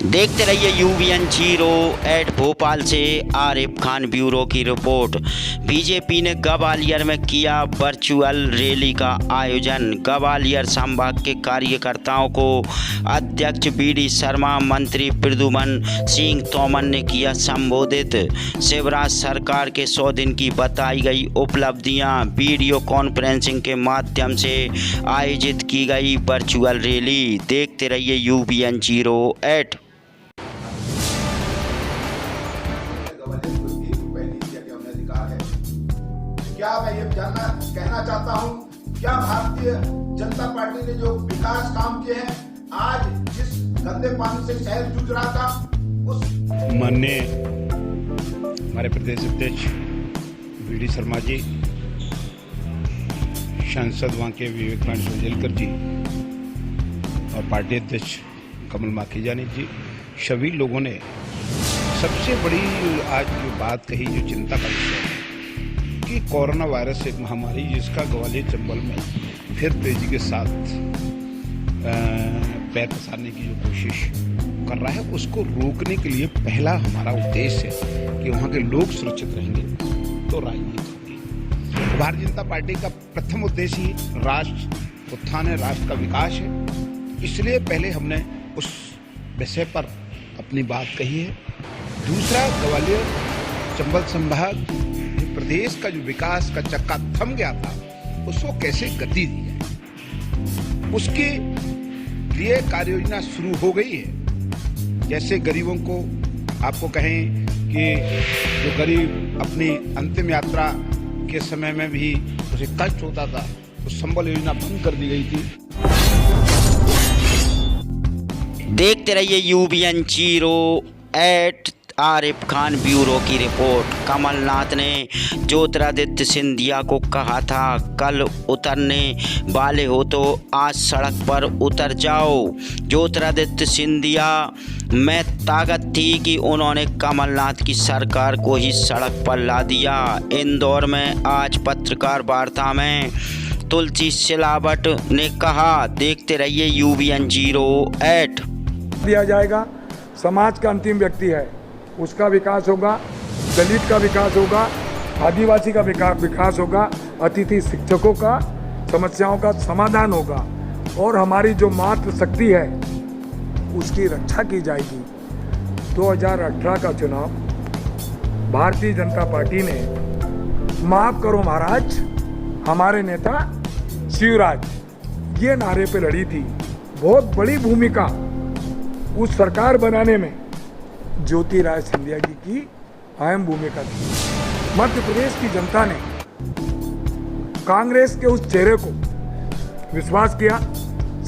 देखते रहिए UBN08 भोपाल से आरिफ खान ब्यूरो की रिपोर्ट। बीजेपी ने ग्वालियर में किया वर्चुअल रैली का आयोजन। ग्वालियर संभाग के कार्यकर्ताओं को अध्यक्ष BD शर्मा, मंत्री प्रद्युम्न सिंह तोमर ने किया संबोधित। शिवराज सरकार के 100 दिन की बताई गई उपलब्धियां। वीडियो कॉन्फ्रेंसिंग के माध्यम से आयोजित की गई वर्चुअल रैली। देखते रहिए UBN08। क्या मैं ये कहना चाहता हूँ, क्या भारतीय जनता पार्टी ने जो विकास काम किए हैं, आज जिस गंदे पानी से शहर जूझ रहा था, उस माननीय हमारे प्रदेश अध्यक्ष BD शर्मा जी, सांसद वहाँ के विवेकानंद सोजलकर जी और पार्टी अध्यक्ष कमल माखीजानी जी, सभी लोगों ने सबसे बड़ी आज जो बात कही, जो चिंता का विषय है कि कोरोना वायरस एक महामारी जिसका ग्वालियर चंबल में फिर तेजी के साथ पैर पसारने की जो कोशिश कर रहा है, उसको रोकने के लिए पहला हमारा उद्देश्य है कि वहाँ के लोग सुरक्षित रहेंगे तो राजनीति होगी। भारतीय जनता पार्टी का प्रथम उद्देश्य ही राष्ट्र उत्थान है, राष्ट्र का विकास है। इसलिए पहले हमने उस विषय पर अपनी बात कही है। दूसरा, ग्वालियर चंबल संभाग प्रदेश का जो विकास का चक्का थम गया था, उसको कैसे गति दी जाए, उसके लिए कार्य योजना शुरू हो गई है। जैसे गरीबों को आपको कहें कि जो गरीब अपनी अंतिम यात्रा के समय में भी उसे कष्ट होता था, तो संबल योजना बंद कर दी गई थी। देखते रहिए UBN08 आरिफ खान ब्यूरो की रिपोर्ट। कमलनाथ ने ज्योतिरादित्य सिंधिया को कहा था, कल उतरने वाले हो तो आज सड़क पर उतर जाओ। ज्योतिरादित्य सिंधिया में ताकत थी कि उन्होंने कमलनाथ की सरकार को ही सड़क पर ला दिया। इंदौर में आज पत्रकार वार्ता में तुलसी सिलावट ने कहा। देखते रहिए UBN08। दिया जाएगा, समाज का अंतिम व्यक्ति है, उसका विकास होगा, दलित का विकास होगा, आदिवासी का विकास होगा, अतिथि शिक्षकों का समस्याओं का समाधान होगा और हमारी जो मातृशक्ति है उसकी रक्षा की जाएगी। 2018 का चुनाव भारतीय जनता पार्टी ने, माफ करो महाराज, हमारे नेता शिवराज, ये नारे पे लड़ी थी। बहुत बड़ी भूमिका उस सरकार बनाने में ज्योतिरादित्य सिंधिया जी की अहम भूमिका थी। मध्य प्रदेश की जनता ने कांग्रेस के उस चेहरे को विश्वास किया,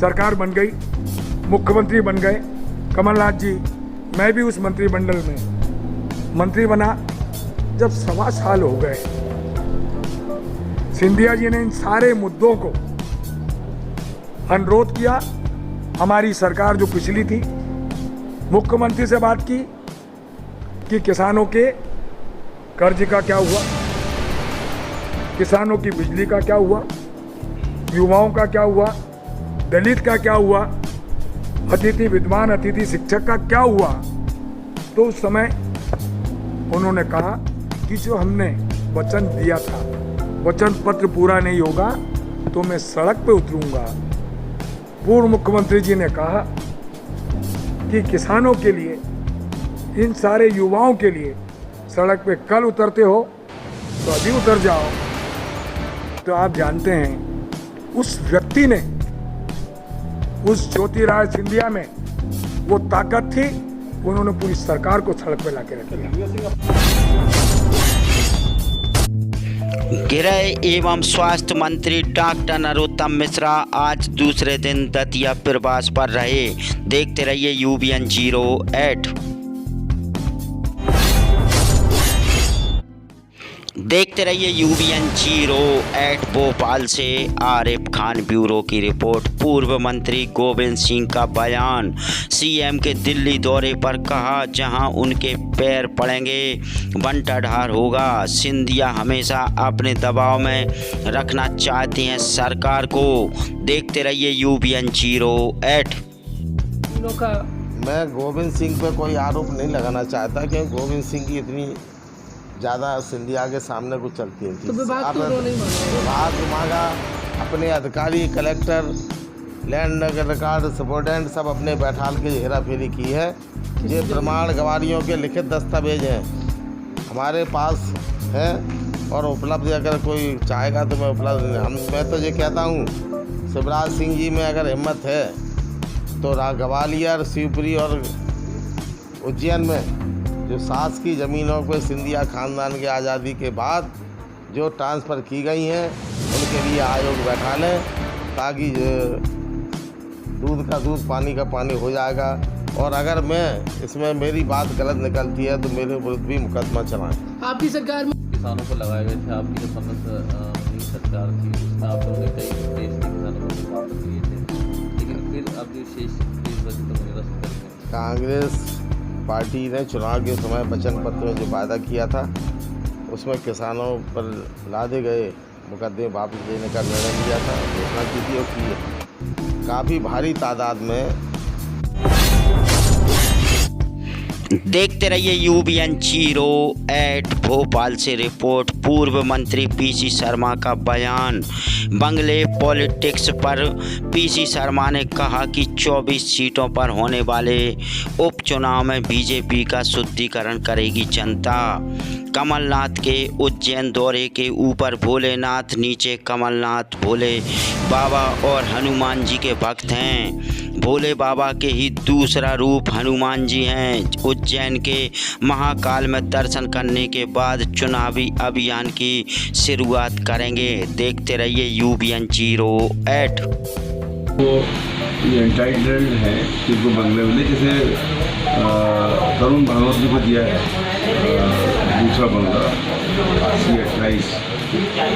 सरकार बन गई, मुख्यमंत्री बन गए कमलनाथ जी। मैं भी उस मंत्रिमंडल में मंत्री बना। जब 1.25 साल हो गए, सिंधिया जी ने इन सारे मुद्दों को अनुरोध किया। हमारी सरकार जो पिछली थी, मुख्यमंत्री से बात की कि किसानों के कर्ज का क्या हुआ, किसानों की बिजली का क्या हुआ, युवाओं का क्या हुआ, दलित का क्या हुआ, अतिथि विद्वान, अतिथि शिक्षक का क्या हुआ। तो उस समय उन्होंने कहा कि जो हमने वचन दिया था, वचन पत्र पूरा नहीं होगा तो मैं सड़क पे उतरूंगा। पूर्व मुख्यमंत्री जी ने कहा कि किसानों के लिए, इन सारे युवाओं के लिए सड़क पे कल उतरते हो तो अभी उतर जाओ। तो आप जानते हैं उस व्यक्ति ने, उस ज्योतिरादित्य सिंधिया में वो ताकत थी, उन्होंने पूरी सरकार को सड़क पे लाके रख दिया। गृह एवं स्वास्थ्य मंत्री डॉक्टर नरोत्तम मिश्रा आज दूसरे दिन दतिया प्रवास पर रहे। देखते रहिए UBN08। देखते रहिए UBN08 भोपाल से आरिफ खान ब्यूरो की रिपोर्ट। पूर्व मंत्री गोविंद सिंह का बयान। CM के दिल्ली दौरे पर कहा, जहां उनके पैर पड़ेंगे बंटाढार होगा। सिंधिया हमेशा अपने दबाव में रखना चाहते हैं सरकार को। देखते रहिए UBN08। लोग का मैं गोविंद सिंह पे कोई आरोप नहीं लगाना चाहता, क्योंकि गोविंद सिंह की इतनी ज़्यादा सिंधिया के सामने कुछ चलती है। तो विभाग क्यों नहीं मांगा? विभाग मांगा, अपने अधिकारी, कलेक्टर, लैंड रिकॉर्ड सुपरडेंट सब अपने बैठाल के हेरा फेरी की है। ये प्रमाण गवाहियों के लिखित दस्तावेज हैं, हमारे पास हैं और उपलब्ध, अगर कोई चाहेगा तो मैं उपलब्ध। मैं तो ये कहता हूँ, शिवराज सिंह जी में अगर हिम्मत है तो ग्वालियर, शिवपुरी और उज्जैन में जो सास की ज़मीनों पर सिंधिया खानदान की आज़ादी के बाद जो ट्रांसफ़र की गई हैं, उनके लिए आयोग बैठा लें, ताकि दूध का दूध, पानी का पानी हो जाएगा। और अगर मैं इसमें मेरी बात गलत निकलती है तो मेरे विरुद्ध भी मुकदमा चलाएं। आपकी सरकार में किसानों को लगाए गए थे, आपकी जो नई सरकार थी उसमें आप लोगों ने कई केस थे किसानों को वापस लिए थे, लेकिन फिर अब जो शेष केस बचे तो निरस्त कर दिए। कांग्रेस पार्टी ने चुनाव के समय वचन पत्र में जो वादा किया था, उसमें किसानों पर लादे गए मुकदमे वापस लेने का निर्णय लिया था। घोषणा की थी और की है। काफ़ी भारी तादाद में। देखते रहिए UBN08 भोपाल से रिपोर्ट। पूर्व मंत्री पीसी शर्मा का बयान। बंगले पॉलिटिक्स पर पीसी शर्मा ने कहा कि 24 सीटों पर होने वाले उपचुनाव में बीजेपी का शुद्धिकरण करेगी जनता। कमलनाथ के उज्जैन दौरे के ऊपर भोलेनाथ, नीचे कमलनाथ भोले बाबा और हनुमान जी के भक्त हैं। भोले बाबा के ही दूसरा रूप हनुमान जी हैं। उज्जैन के महाकाल में दर्शन करने के बाद चुनावी अभियान की शुरुआत करेंगे। देखते रहिए UBN08। वो ये एंटाइटल्ड है कि उनको बंगले मिले, जैसे तरुण भानोट जी को दिया है दूसरा बंगला C28,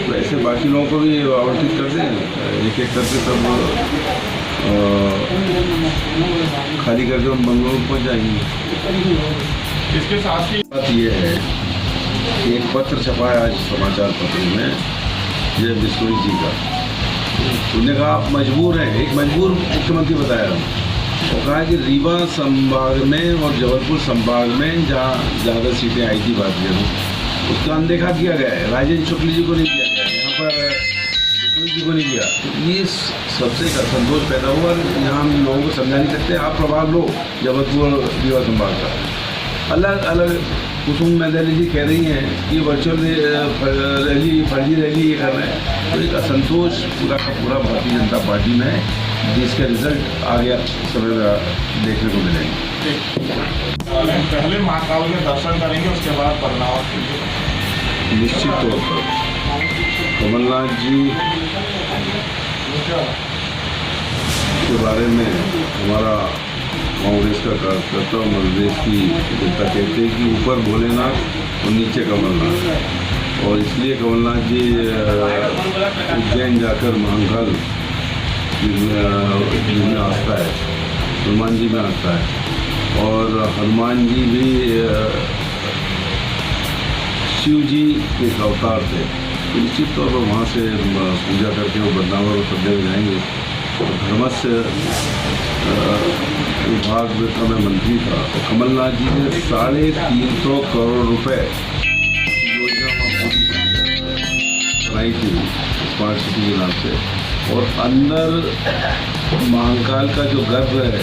तो ऐसे बाकी लोगों को भी आवंटित कर दें, एक एक करके सब खाली करके हम बंगलों में पहुँच जाएंगे। इसके साथ ही बात ये है कि एक पत्र छपा है आज समाचार पत्र में जय बिश्नोई जी का। उन्होंने कहा आप मजबूर हैं, एक मजबूर मुख्यमंत्री बताया। वो कहा कि रीवा संभाग में और जबलपुर संभाग में जहाँ ज़्यादा सीटें आई थी भारतीय में, उसका अनदेखा किया गया है। राजेंद्र शुक्ल जी को नहीं किया गया, यहाँ पर बिश्नोई जी को नहीं किया। ये सबसे एक असंतोष पैदा हुआ। यहाँ हम लोगों को समझा नहीं सकते। आप प्रभाव लो जबलपुर और रीवा संभाग का। अलग अलग कुसुम मैदानी जी कह रही हैं कि वर्चुअल रैली, फर्जी रैली ये कर रहे हैं। तो एक असंतोष पूरा का पूरा भारतीय जनता पार्टी में है, जिसका रिजल्ट आ गया समय में देखने को मिलेंगे। पहले महाकाल में दर्शन करेंगे, उसके बाद बदलाव निश्चित तौर पर कमलनाथ जी के बारे में हमारा कांग्रेस का कार्यकर्ता और मध्यप्रदेश की जनता कहते हैं कि ऊपर भोलेनाथ और नीचे कमलनाथ, और इसलिए कमलनाथ जी उज्जैन जाकर महाकाल जिसमें आस्था है, हनुमान जी में आस्था है, और हनुमान जी भी शिव जी के अवतार थे। तो निश्चित तौर पर वहाँ से पूजा करके वो बदनावर और सब जगह जाएंगे। धर्मस्य विभाग का मैं मंत्री था, तो कमलनाथ जी ने 350 करोड़ रुपए योजना बनाई थी स्मार्ट सिटी के नाम से, और अंदर महाकाल का जो गर्भ है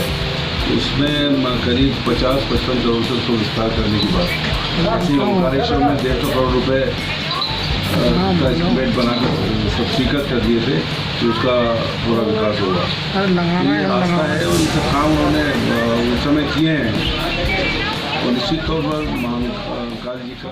उसमें करीब 50-55 करोड़ से उसको विस्तार करने की बात। ऐसी ओंकारेश्वर में 150 करोड़ रुपए का एस्टिमेट बनाकर सब स्वीकृत कर दिए थे कि उसका पूरा विकास होगा। ये आस्था है और इनसे काम उन्होंने उस समय किए हैं, और निश्चित तौर पर महाकाल जी का